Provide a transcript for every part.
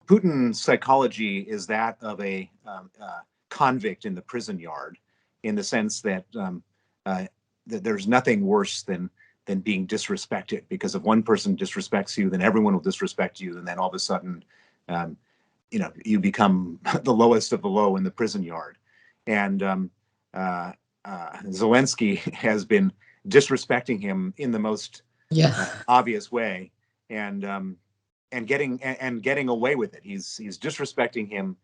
Putin's psychology is that of a convict in the prison yard, in the sense that that there's nothing worse than being disrespected, because if one person disrespects you, then everyone will disrespect you, and then all of a sudden, you become the lowest of the low in the prison yard. And Zelensky has been disrespecting him in the most obvious way, and getting away with it. He's disrespecting him.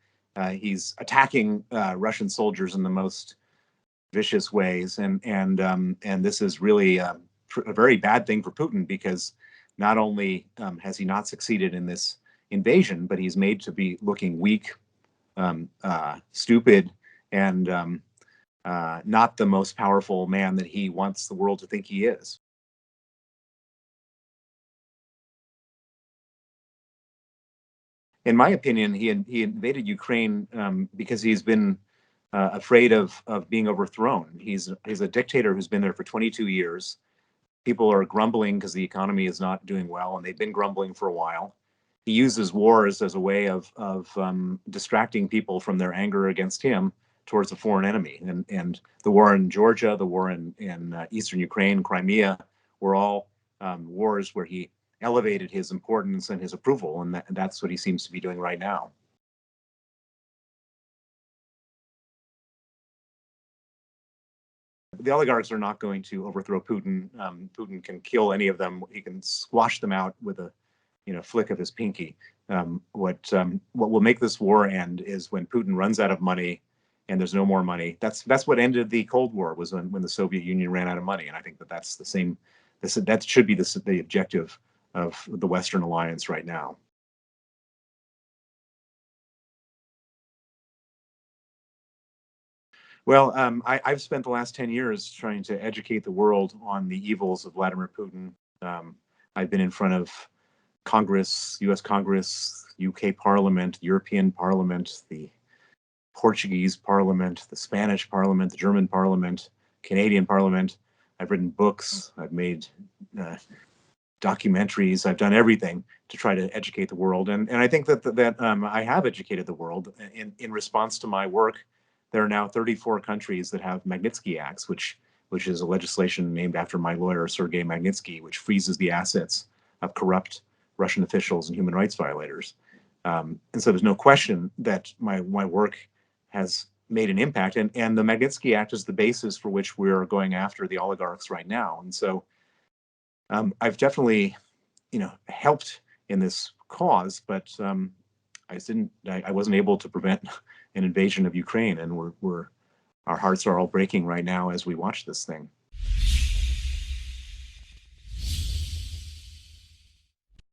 He's attacking Russian soldiers in the most vicious ways, and this is really a very bad thing for Putin, because not only has he not succeeded in this invasion, but he's made to be looking weak, stupid, and not the most powerful man that he wants the world to think he is. In my opinion, he invaded Ukraine because he's been afraid of being overthrown. He's a dictator who's been there for 22 years. People are grumbling because the economy is not doing well, and they've been grumbling for a while. He uses wars as a way of distracting people from their anger against him towards a foreign enemy. And the war in Georgia, the war in eastern Ukraine, Crimea, were all wars where he elevated his importance and his approval, and that's what he seems to be doing right now. The oligarchs are not going to overthrow Putin. Putin can kill any of them. He can squash them out with a flick of his pinky. What will make this war end is when Putin runs out of money and there's no more money. That's what ended the Cold War, was when the Soviet Union ran out of money. And I think that's the same. That should be the objective of the Western alliance right now. Well, I've spent the last 10 years trying to educate the world on the evils of Vladimir Putin. I've been in front of Congress, US Congress, UK Parliament, European Parliament, the Portuguese Parliament, the Spanish Parliament, the German Parliament, Canadian Parliament. I've written books, I've made documentaries, I've done everything to try to educate the world. And I think that I have educated the world. In response to my work, there are now 34 countries that have Magnitsky Acts, which is a legislation named after my lawyer, Sergei Magnitsky, which freezes the assets of corrupt Russian officials and human rights violators. And so there's no question that my work has made an impact. And the Magnitsky Act is the basis for which we're going after the oligarchs right now. And so I've definitely, helped in this cause, but I wasn't able to prevent an invasion of Ukraine, and our hearts are all breaking right now as we watch this thing.